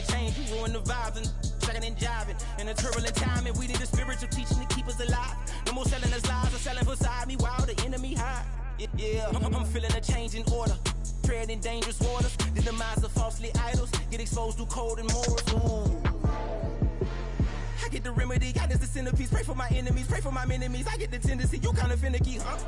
a change, you ruin the vibes and sucking and jiving. In a turbulent time, and we need a spiritual teaching to keep us alive. No more selling us lies or selling beside me while the enemy hide. Yeah, I'm feeling a change in order. Treading dangerous waters, the demise of falsely idols, get exposed to cold and morals. Ooh. I get the remedy, God is the centerpiece. Pray for my enemies, pray for my enemies. I get the tendency, you kinda finicky, huh?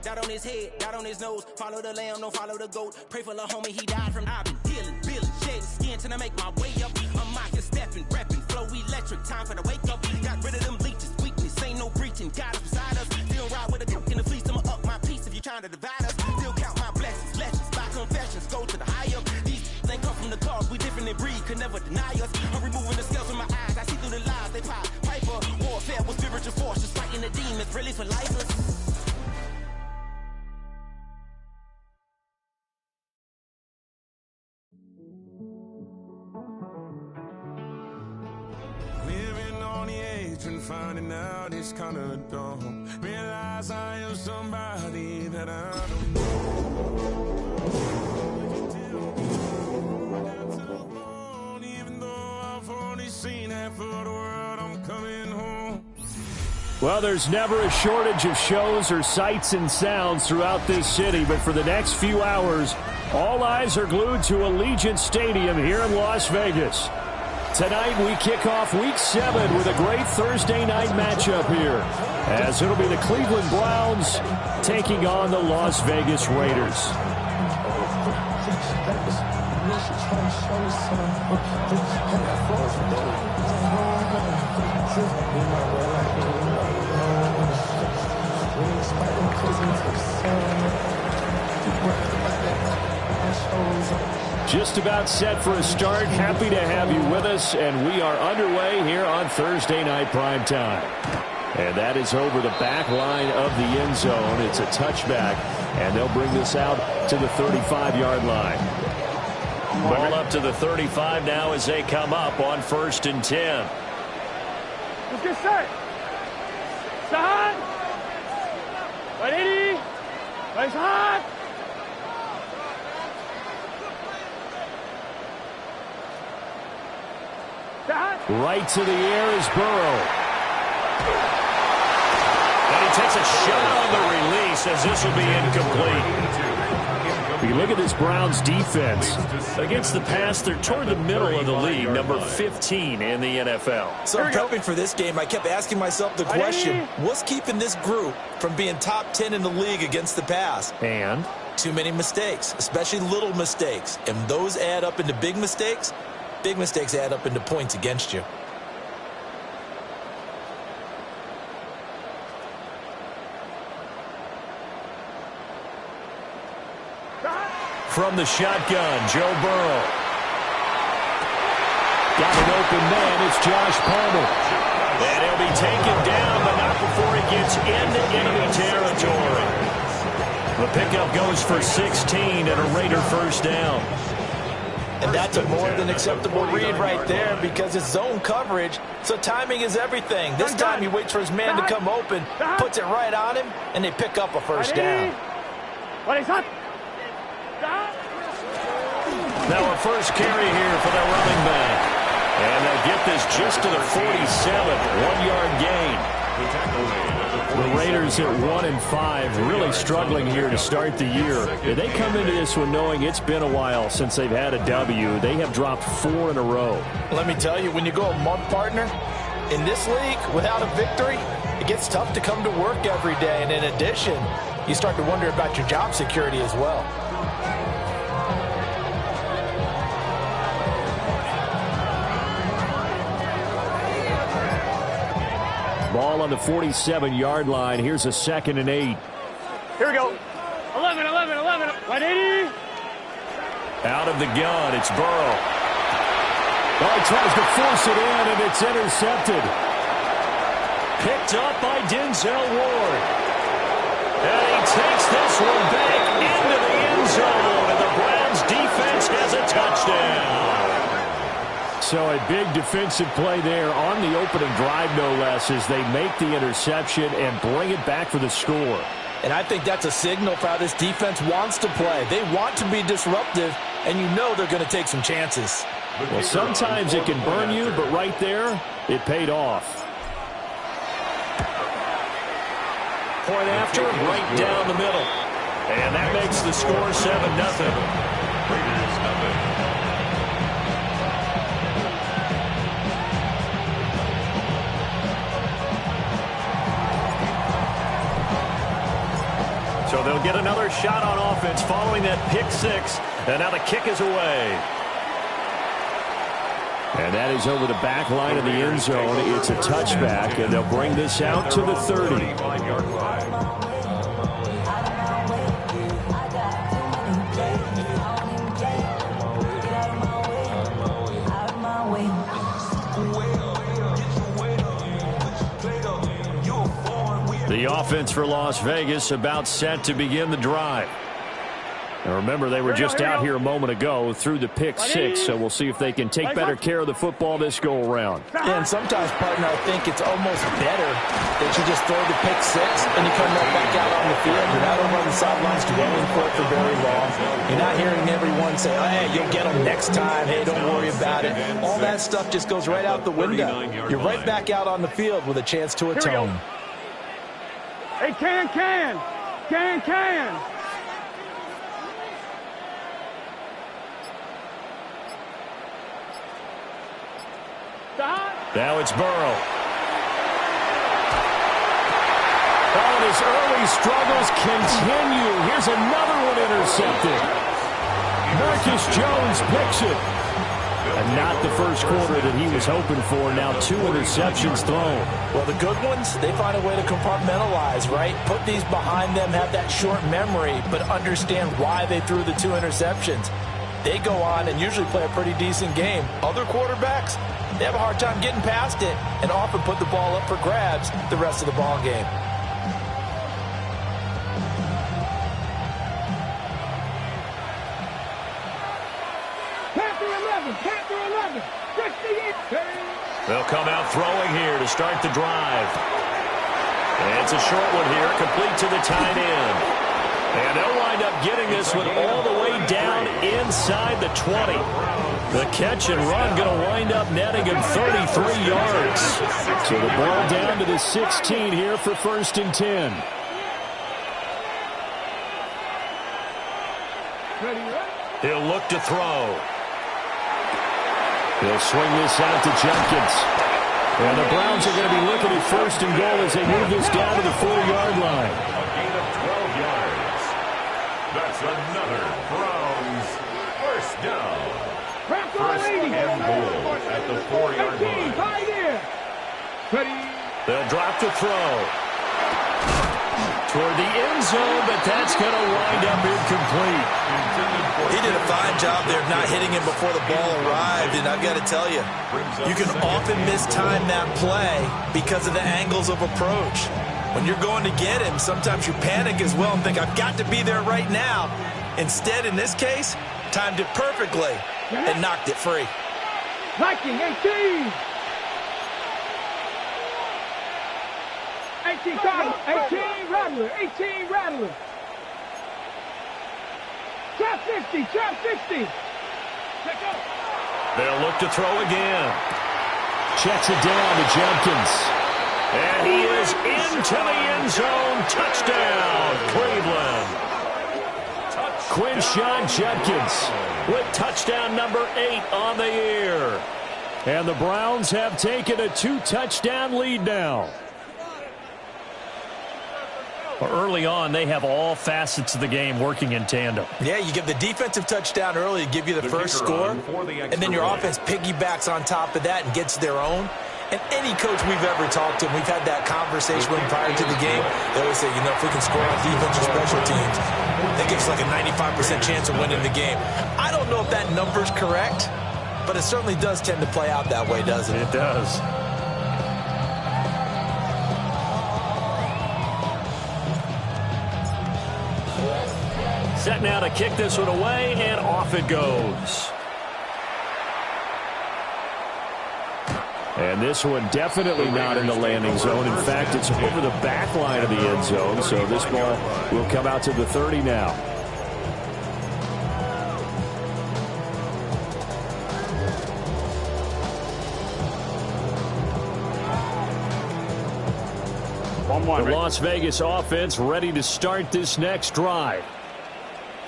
Dot on his head, dot on his nose. Follow the lamb, don't follow the goat. Pray for the homie, he died from. I've been healing, feeling, shedding skin till I make my way up. I'm mocking, stepping, repping, flow electric. Time for the wake up. Got rid of them leeches, weakness, ain't no breaching. God is beside us. Still ride with a duke in the fleece. I'ma up my piece if you're trying to divide us. Still count my blessings, lessons, by confessions. Go to the higher. These ain't come from the cause. We different in breed, could never deny us. I'm removing the scales from my eyes. I see through the lies they pop. Piper, warfare with spiritual force. Just fighting the demons, really for lifers. And finding out it's kinda dumb. Realize I am somebody that I don't know. Even though I've only seen half of the world, I'm coming home. Well, there's never a shortage of shows or sights and sounds throughout this city, but for the next few hours, all eyes are glued to Allegiant Stadium here in Las Vegas. Tonight we kick off Week 7 with a great Thursday night matchup here, as it'll be the Cleveland Browns taking on the Las Vegas Raiders. Just about set for a start. Happy to have you with us, and we are underway here on Thursday Night Primetime. And that is over the back line of the end zone. It's a touchback, and they'll bring this out to the 35-yard line. Ball up to the 35 now as they come up on 1st and 10. Let's get set. Side. 180. Nice hot. Right to the air is Burrow. And he takes a shot on the release as this will be incomplete. If you look at this Browns defense, against the pass, they're toward the middle of the league, number 15 in the NFL. So prepping for this game, I kept asking myself the question, what's keeping this group from being top 10 in the league against the pass? And? Too many mistakes, especially little mistakes. And those add up into big mistakes. Big mistakes add up into points against you. From the shotgun, Joe Burrow. Got an open man. It's Josh Palmer. And he'll be taken down, but not before he gets into enemy territory. The pickup goes for 16 and a Raider first down. And that's a more than acceptable read right there because it's zone coverage, so timing is everything. This time he waits for his man to come open, puts it right on him, and they pick up a first down. Now a first carry here for the running back. And they'll get this just to the 47, 1-yard gain. The Raiders at 1-5, really struggling here to start the year. They come into this one knowing it's been a while since they've had a W. They have dropped 4 in a row. Let me tell you, when you go a month, partner, in this league, without a victory, it gets tough to come to work every day. And in addition, you start to wonder about your job security as well. Ball on the 47-yard line. Here's a 2nd and 8. Here we go. 11, 180. Out of the gun, it's Burrow. Oh, he tries to force it in, and it's intercepted. Picked up by Denzel Ward. And he takes this one back into the end zone, and the Browns defense has a touchdown. So a big defensive play there on the opening drive, no less, as they make the interception and bring it back for the score. And I think that's a signal for how this defense wants to play. They want to be disruptive, and you know they're going to take some chances. Well, sometimes it can burn you, but right there, it paid off. Point after, right down the middle. And that makes the score 7-0. So they'll get another shot on offense following that pick six. And now the kick is away. And that is over the back line of the end zone. It's a touchback, and they'll bring this out to the 30. The offense for Las Vegas about set to begin the drive. Now remember, they were just out here a moment ago through the pick six, so we'll see if they can take better care of the football this go-around. Yeah, and sometimes, partner, I think it's almost better that you just throw the pick six and you come right back out on the field. You're not over on the sidelines dwelling for it for very long. You're not hearing everyone say, oh, hey, you'll get them next time. Hey, don't worry about it. All that stuff just goes right out the window. You're right back out on the field with a chance to atone. Hey, can. Now it's Burrow. Oh, and his early struggles continue. Here's another one intercepted. Marcus Jones picks it. And not the first quarter that he was hoping for. Now 2 interceptions thrown. Well, the good ones, they find a way to compartmentalize, right? Put these behind them, have that short memory, but understand why they threw the 2 interceptions. They go on and usually play a pretty decent game. Other quarterbacks, they have a hard time getting past it and often put the ball up for grabs the rest of the ball game. Panther 11, 58. They'll come out throwing here to start the drive. And it's a short one here, complete to the tight end. And they'll wind up getting this one all the way down inside the 20. The catch and run going to wind up netting him 33 yards. So the ball down to the 16 here for 1st and 10. He'll look to throw. He'll swing this out to Jenkins. And the Browns are going to be looking at 1st and goal as they move this down to the 4-yard line. A gain of 12 yards. That's another Browns first down. 1st and goal at the 4-yard line. They'll drop to throw. Toward the end zone, but that's going to wind up incomplete. He did a fine job there of not hitting him before the ball arrived, and I've got to tell you, you can often mistime that play because of the angles of approach. When you're going to get him, sometimes you panic as well and think, I've got to be there right now. Instead, in this case, timed it perfectly and knocked it free. Viking 18. 18 Rattler. 18 Rattler. Trap 50. They'll look to throw again. Checks it down to Jenkins. And he is into the end zone. Touchdown, Cleveland. Quinshon Judkins with touchdown number 8 on the year. And the Browns have taken a 2-touchdown lead now. Early on, they have all facets of the game working in tandem. Yeah, you give the defensive touchdown early to give you the first score, and then your offense piggybacks on top of that and gets their own. And any coach we've ever talked to, we've had that conversation with prior to the game, they always say, you know, if we can score on defense or special teams, that gives us like a 95% chance of winning the game. I don't know if that number's correct, but it certainly does tend to play out that way, doesn't it? It does. Set now to kick this one away, and off it goes. And this one definitely not in the landing zone. In fact, it's over the back line of the end zone, so this ball will come out to the 30 now. The Las Vegas offense ready to start this next drive.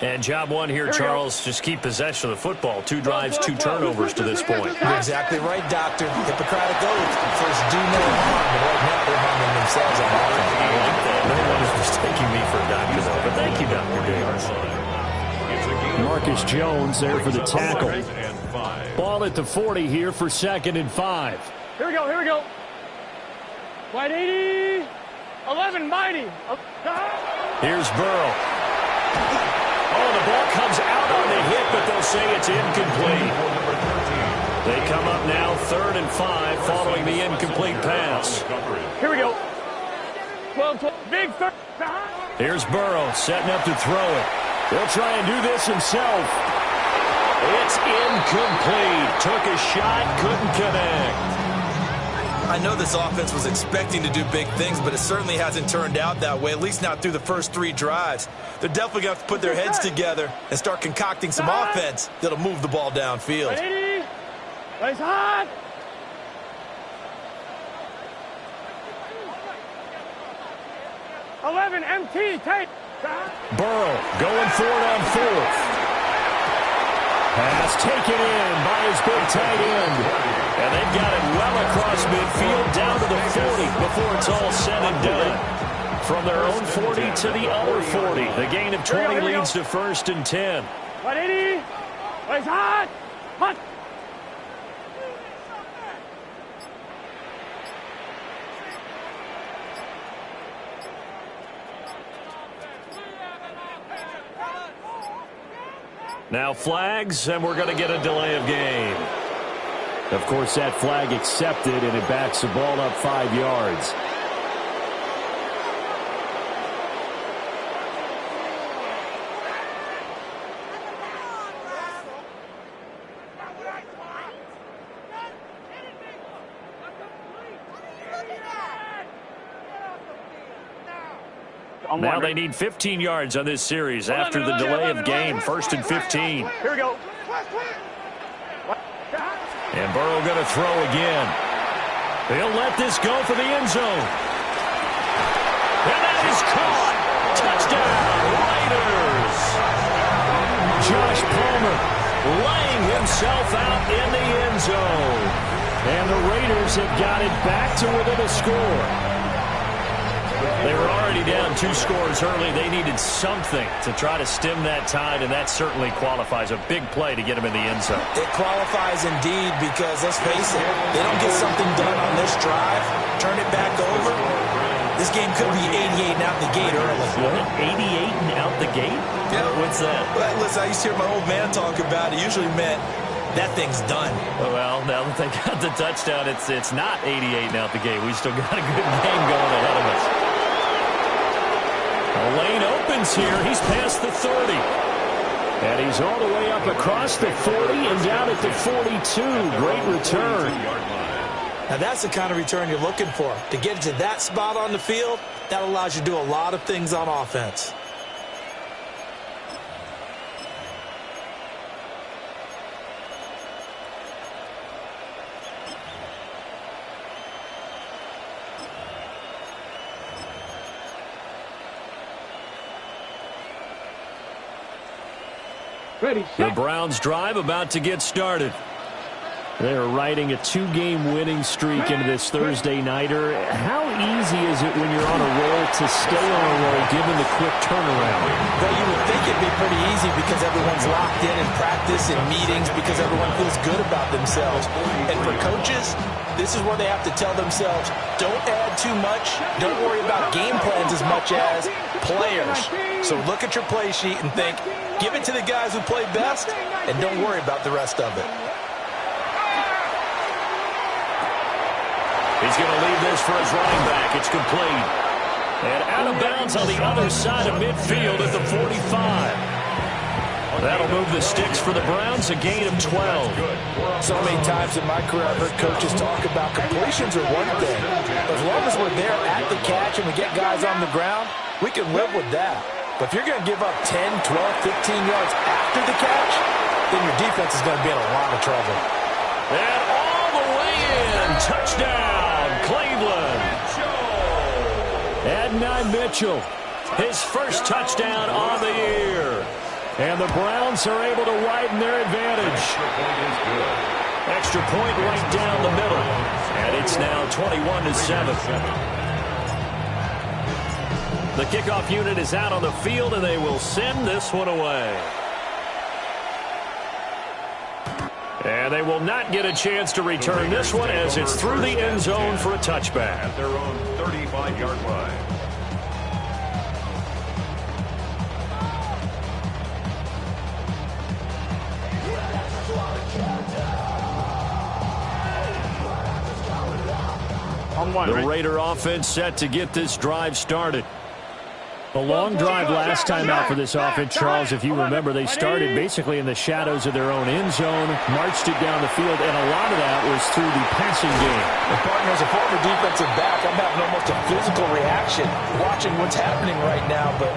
And job one here, Charles, just keep possession of the football. 2 drives, 2 turnovers to this point. You're exactly right, Doctor. Hippocratic oath. First, do no harm, and right now they're harming themselves on offense. I like that. No one is mistaking me for a doctor, though. But thank you, Dr. Davis. Marcus Jones there for the tackle. Ball at the 40 here for 2nd and 5. Here we go, here we go. Wide 80. 11, mighty. Here's Burrow. Oh, the ball comes out on the hit, but they'll say it's incomplete. They come up now 3rd and 5 following the incomplete pass. Here we go. 12, big third. Here's Burrow setting up to throw it. He'll try and do this himself. It's incomplete. Took a shot, couldn't connect. I know this offense was expecting to do big things, but it certainly hasn't turned out that way, at least not through the first 3 drives. They're definitely going to have to put their heads together and start concocting some offense that'll move the ball downfield. Nice hot. MT, take. Burrow going for it on 4th. Pass taken in by his big tight end. And they've got it well across midfield down to the 40 before it's all said and done. From their own 40 to the other 40. The gain of 20 leads to 1st and 10. 180. Nice hot. Hot. Now flags, and we're going to get a delay of game. Of course, that flag accepted, and it backs the ball up 5 yards. Now they need 15 yards on this series after the delay of game. 1st and 15. Here we go. And Burrow going to throw again. He'll let this go for the end zone. And that is caught. Touchdown, Raiders. Josh Palmer laying himself out in the end zone. And the Raiders have got it back to within a score. They were already down 2 scores early. They needed something to try to stem that tide, and that certainly qualifies. A big play to get them in the end zone. It qualifies indeed because, let's face it, they don't get something done on this drive, turn it back over. This game could be 88 and out the gate early. What? 88 and out the gate? Yeah. What's that? Well, listen, I used to hear my old man talk about it. Usually meant that thing's done. Well, now that they got the touchdown, it's not 88 and out the gate. We still got a good game going ahead of us. The lane opens here. He's past the 30. And he's all the way up across the 40 and down at the 42. Great return. Now that's the kind of return you're looking for. To get to that spot on the field, that allows you to do a lot of things on offense. Ready, The Browns drive about to get started. They're riding a 2-game winning streak into this Thursday nighter. How easy is it when you're on a roll to stay on a roll given the quick turnaround? Well, you would think it'd be pretty easy because everyone's locked in practice and meetings because everyone feels good about themselves. And for coaches, this is where they have to tell themselves, don't add too much. Don't worry about game plans as much as players. So look at your play sheet and think, give it to the guys who play best, and don't worry about the rest of it. He's going to leave this for his running back. It's complete. And out of bounds on the other side of midfield at the 45. That'll move the sticks for the Browns, a gain of 12. So many times in my career I've heard coaches talk about completions are one thing. As long as we're there at the catch and we get guys on the ground, we can live with that. But if you're going to give up 10, 12, 15 yards after the catch, then your defense is going to be in a lot of trouble. And all the way in. Touchdown, Cleveland. Adonai Mitchell, his first touchdown on the year. And the Browns are able to widen their advantage. Extra point right down the middle. And it's now 21-7. The kickoff unit is out on the field, and they will send this one away. And they will not get a chance to return this one as it's through the end zone for a touchback. At their own 35-yard line. The Raider offense set to get this drive started. A long drive last time out for this offense, Charles. If you remember, they started basically in the shadows of their own end zone, marched it down the field, and a lot of that was through the passing game. The partner, as a former defensive back, I'm having almost a physical reaction watching what's happening right now. But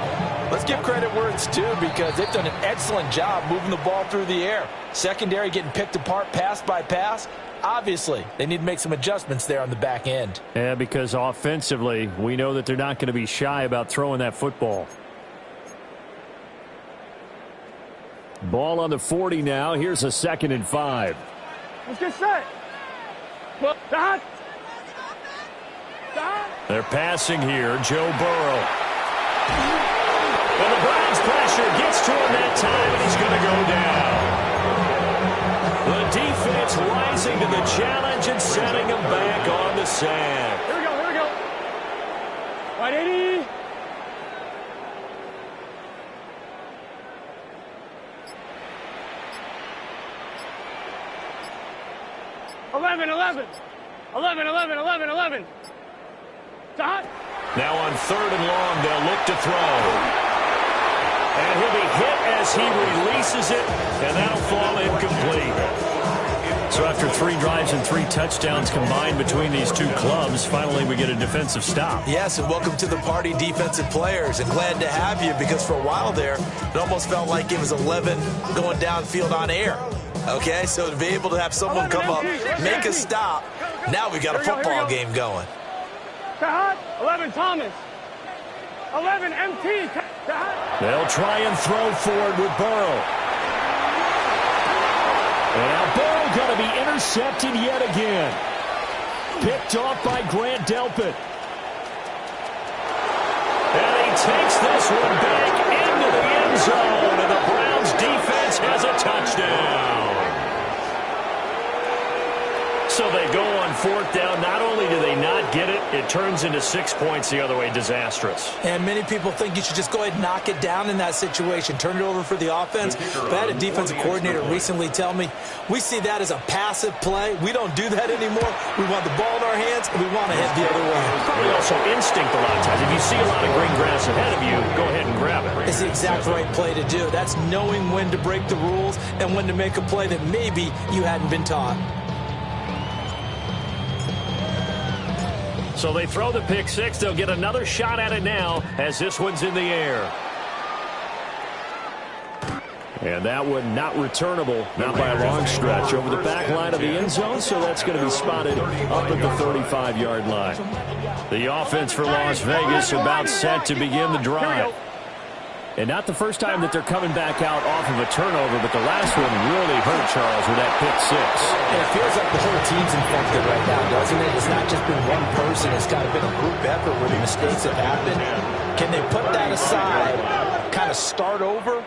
let's give credit where it's due because they've done an excellent job moving the ball through the air. Secondary getting picked apart pass by pass. Obviously, they need to make some adjustments there on the back end. Yeah, because offensively, we know that they're not going to be shy about throwing that football. Ball on the 40 now. Here's a 2nd and 5. Let's get set. Dot. They're passing here. Joe Burrow. And the Browns pressure gets to him that time, and he's going to go down. The defense rising to the challenge and setting him back on the sand. Here we go, here we go. 180. Eleven. 11. Now on 3rd and long, they'll look to throw. And he'll be hit as he releases it, and that'll fall incomplete. So after 3 drives and 3 touchdowns combined between these two clubs, finally we get a defensive stop. Yes, and welcome to the party, defensive players. And glad to have you because for a while there, it almost felt like it was 11 going downfield on air. Okay, so to be able to have someone come up, make a stop, now we got a football game going. 11 Thomas. 11 MT. They'll try and throw forward with Burrow. And now Burrow going to be intercepted yet again. Picked off by Grant Delpit. And he takes this one back into the end zone, and the Browns defense has a touchdown. So they go on 4th down. Not only do they not get it, it turns into 6 points the other way. Disastrous. And many people think you should just go ahead and knock it down in that situation. Turn it over for the offense. But I had a defensive coordinator recently tell me, we see that as a passive play. We don't do that anymore. We want the ball in our hands, and we want to head the other way. Probably also instinct a lot of times. If you see a lot of green grass ahead of you, go ahead and grab it. It's the exact right play to do. That's knowing when to break the rules and when to make a play that maybe you hadn't been taught. So they throw the pick 6. They'll get another shot at it now as this one's in the air. And that one not returnable, not by a long stretch, over the back line of the end zone, so that's going to be spotted up at the 35-yard line. The offense for Las Vegas about set to begin the drive. And not the first time that they're coming back out off of a turnover, but the last one really hurt, Charles, with that pick 6. And it feels like the whole team's infected right now, doesn't it? It's not just been one person. It's kind of been a group effort where the mistakes have happened. Can they put that aside, kind of start over,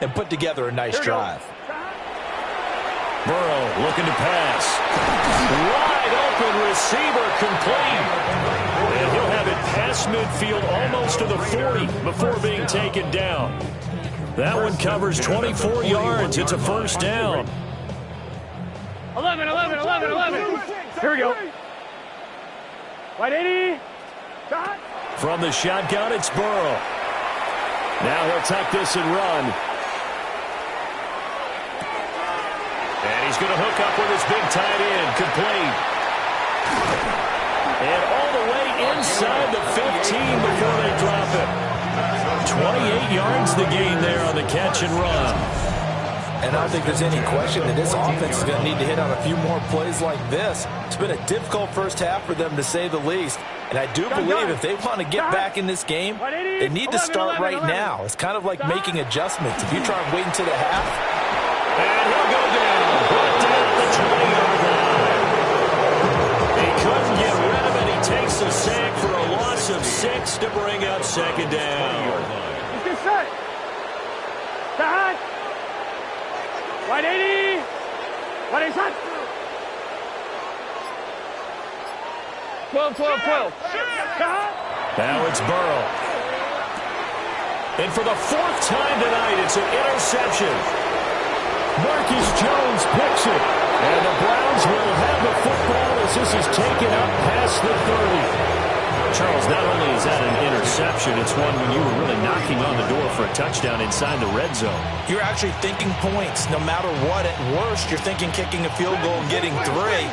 and put together a nice drive? Burrow looking to pass. Wide open receiver complete. And he'll have it past midfield almost to the 40 before being taken down. That one covers 24 yards. It's a first down. 11. Here we go. 180. From the shotgun, it's Burrow. Now he'll tuck this and run. And he's going to hook up with his big tight end, complete. And all the way inside the 15 before they drop it. 28 yards the gain there on the catch and run. And I don't think there's any question that this offense is going to need to hit on a few more plays like this. It's been a difficult first half for them, to say the least. And I do believe if they want to get back in this game, they need to start right now. It's kind of like making adjustments. If you try and wait until the half. And he'll go down. Brought down at the 20-yard line. He couldn't get rid of it. He takes a sack for a loss of 6 to bring up second down. Get set. Side. 180. 180. 12. Now it's Burrow. And for the 4th time tonight, it's an interception. Marcus Jones picks it. And the Browns will have the football as this is taken up past the 30. Charles, not only is that an interception, it's one when you were really knocking on the door for a touchdown inside the red zone. You're actually thinking points. No matter what, at worst, you're thinking kicking a field goal and getting 3.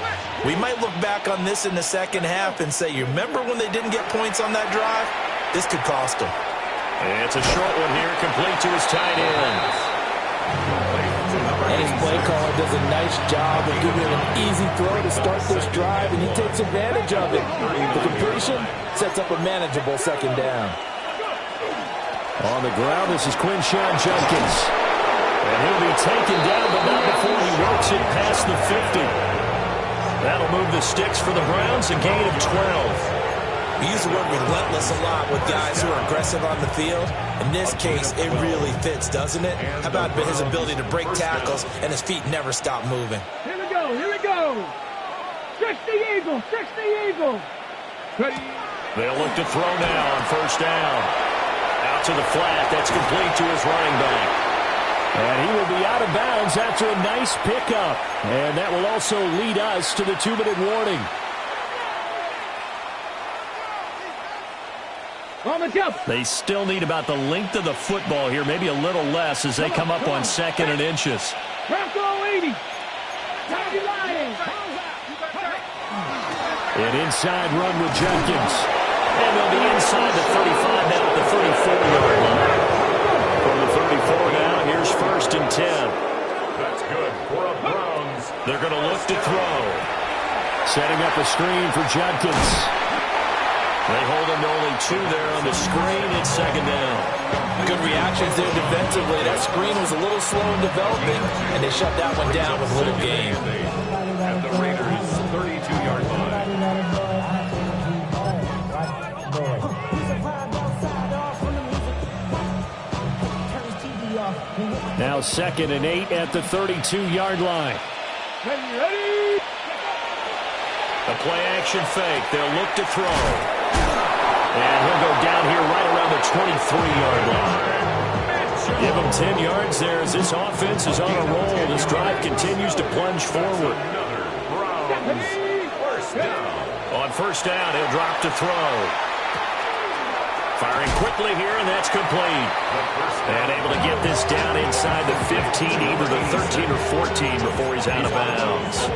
We might look back on this in the second half and say, you remember when they didn't get points on that drive? This could cost them. It's a short one here, complete to his tight end. And his play caller does a nice job of giving him an easy throw to start this drive, and he takes advantage of it. The completion sets up a manageable second down. On the ground, this is Quinshawn Judkins. And he'll be taken down, but not before he works it past the 50. That'll move the sticks for the Browns, a gain of 12. We use the word relentless a lot with guys who are aggressive on the field. In this case, it really fits, doesn't it? How about his ability to break tackles and his feet never stop moving? Here we go. 60 Eagle. Ready. They'll look to throw now on first down. Out to the flat. That's complete to his running back. And he will be out of bounds after a nice pickup. And that will also lead us to the 2-minute warning. They still need about the length of the football here, maybe a little less as they come up on 2nd and inches. An inside run with Jenkins. And they'll be inside the 35 now at the 34-yard line. From the 34 now, here's 1st and 10. That's good for a Browns. They're going to look to throw. Setting up a screen for Jenkins. They hold him to only 2 there on the screen. It's 2nd down. Good reactions there defensively. That screen was a little slow in developing, and they shut that one down with little gain. At the Raiders' 32-yard line. Now 2nd and 8 at the 32-yard line. Ready. A play-action fake. They'll look to throw. And he'll go down here right around the 23-yard line. Give him 10 yards there as this offense is on a roll. This drive continues to plunge forward. On first down, he'll drop to throw. Firing quickly here, and that's complete. And able to get this down inside the 15, either the 13 or 14 before he's out of bounds.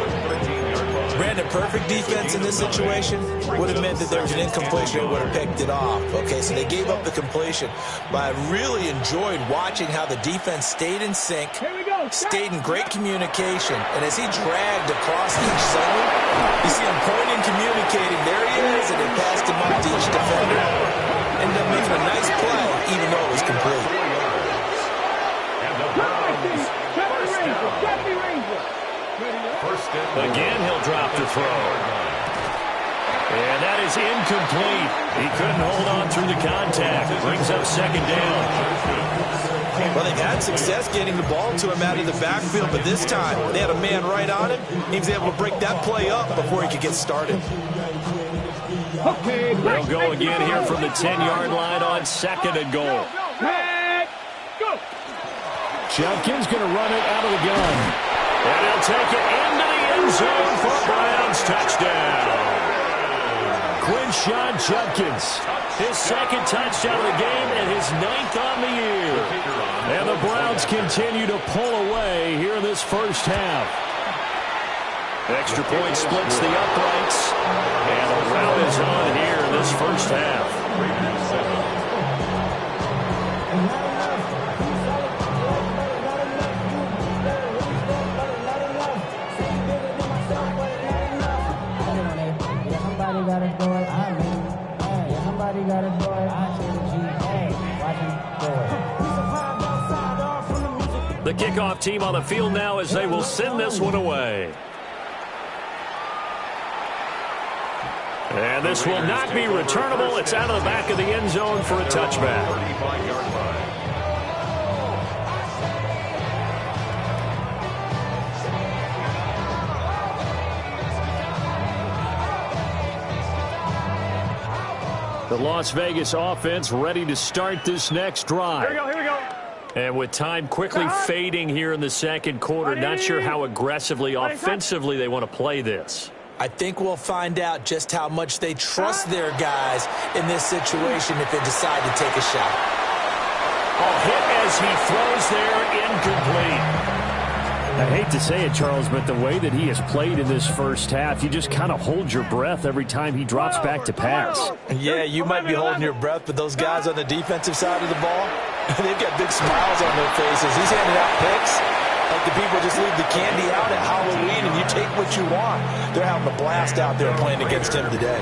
Brandon, perfect defense in this situation would have meant that there was an incompletion and would have picked it off. Okay, so they gave up the completion. But I really enjoyed watching how the defense stayed in sync, stayed in great communication. And as he dragged across each zone, you see him pointing, communicating. There he is, and they passed him up to each defender. Ended up making a nice play, even though it was complete. And the Browns, first down. Again, he'll drop to throw. And that is incomplete. He couldn't hold on through the contact. It brings up 2nd down. Well, they've had success getting the ball to him out of the backfield, but this time they had a man right on him. He was able to break that play up before he could get started. They'll go again here from the 10-yard line on 2nd and goal. Jenkins going to run it out of the gun. And he'll take it into the end zone for a Browns touchdown. Quinshawn Judkins, his 2nd touchdown of the game and his 9th on the year. And the Browns continue to pull away here in this first half. Extra point splits the uprights. And the rout is on here in this first half. The kickoff team on the field now as they will send this one away. And this will not be returnable. It's out of the back of the end zone for a touchback. 35-yard line. The Las Vegas offense ready to start this next drive. Here we go. And with time quickly fading here in the second quarter, not sure how aggressively, offensively they want to play this. I think we'll find out just how much they trust their guys in this situation if they decide to take a shot. A hit as he throws there, incomplete. I hate to say it, Charles, but the way that he has played in this first half, you just kind of hold your breath every time he drops back to pass. Yeah, you might be holding your breath, but those guys on the defensive side of the ball, they've got big smiles on their faces. He's handing out picks like the people just leave the candy out at Halloween and you take what you want. They're having a blast out there playing against him today.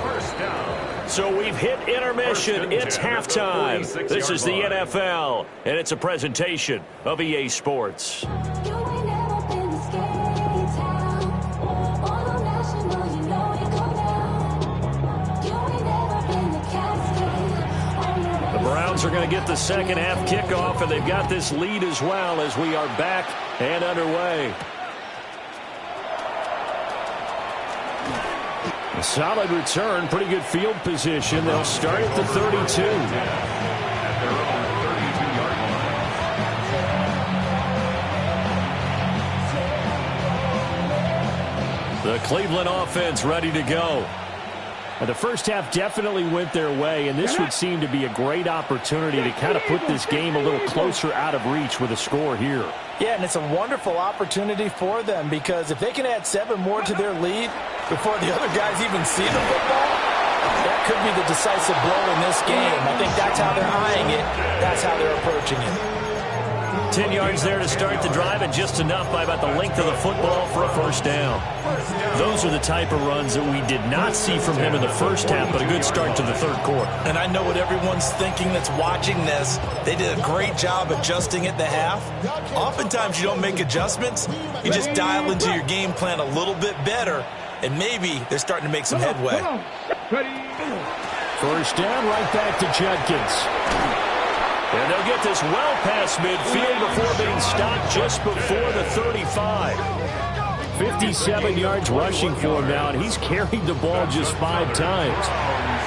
So we've hit intermission. It's halftime. This is the NFL, and it's a presentation of EA Sports. The Browns are going to get the second half kickoff, and they've got this lead as well as we are back and underway. A solid return, pretty good field position. They'll start at the 32. The Cleveland offense ready to go. The first half definitely went their way, and this would seem to be a great opportunity to kind of put this game a little closer out of reach with a score here. Yeah, and it's a wonderful opportunity for them because if they can add 7 more to their lead before the other guys even see the football, that could be the decisive blow in this game. I think that's how they're eyeing it. That's how they're approaching it. 10 yards there to start the drive, and just enough by about the length of the football for a first down. Those are the type of runs that we did not see from him in the first half, but a good start to the third quarter. And I know what everyone's thinking that's watching this. They did a great job adjusting at the half. Oftentimes you don't make adjustments. You just dial into your game plan a little bit better, and maybe they're starting to make some headway. First down, right back to Judkins. And they'll get this well past midfield before being stopped just before the 35. 57 yards rushing for him now, and he's carried the ball just 5 times.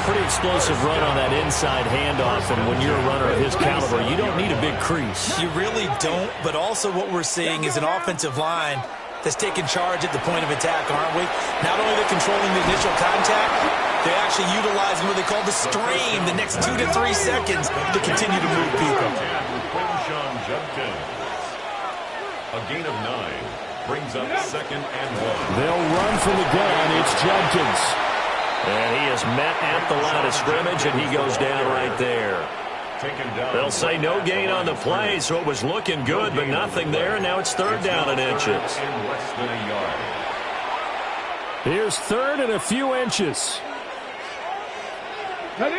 Pretty explosive run on that inside handoff, and when you're a runner of his caliber, you don't need a big crease. You really don't, but also what we're seeing is an offensive line that's taking charge at the point of attack, aren't we? Not only are they controlling the initial contact, they're actually utilizing what they call the stream, the next 2 to 3 seconds to continue to move people. A gain of 9 brings up 2nd and 1. They'll run from the gun. It's Judkins. And he is met at the line of scrimmage, and he goes down right there. They'll say no gain on the play, so it was looking good, but nothing there, and now it's 3rd down and inches. Here's 3rd and a few inches. Ready?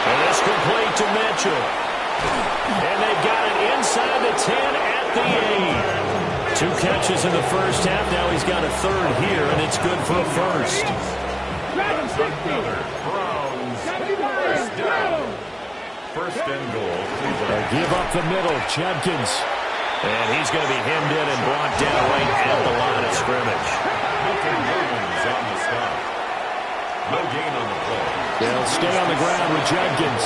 And it's complete to Mitchell. And they've got it inside the 10 at the 8. 2 catches in the first half. Now he's got a 3rd here, and it's good for a first. Another Browns first down. 1st and goal. They give up the middle. Judkins. And he's going to be hemmed in and brought down right at the line of scrimmage. On the stop. No gain on the play. They'll stay on the ground with Judkins.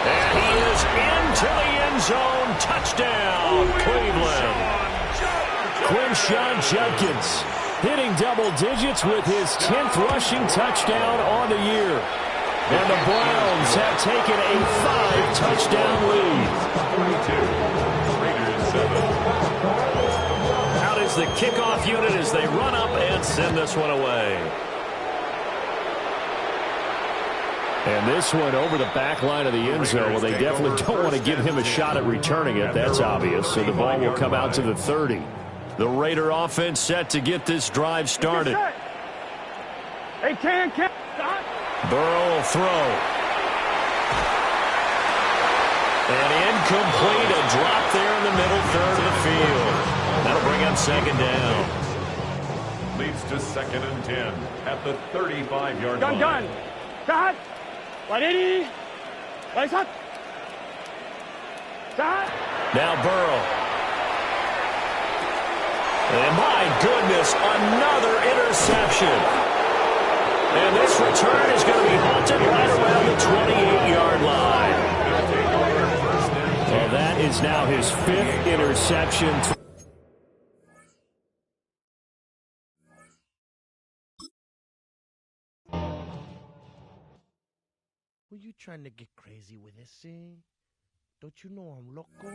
And he is into the end zone. Touchdown, Cleveland. Quinshon Judkins hitting double digits with his 10th rushing touchdown on the year. And the Browns have taken a 5-touchdown lead. 42. Raiders 7. Out is the kickoff unit as they run up and send this one away. And this one over the back line of the end zone. Well, they definitely don't want to give him a shot at returning it. That's obvious. So the ball will come out to the 30. The Raider offense set to get this drive started. Hey, can't. Stop. Burrow will throw. And incomplete, a drop there in the middle third of the field. That'll bring up second down. Leads to 2nd and 10 at the 35-yard line. Gun. Start. 180. Right up. Start. Now Burrow. And my goodness, another interception. And this return is going to be halted right around the 28-yard line. Well, that is now his 5th interception. Were you trying to get crazy with this, eh? Don't you know I'm loco?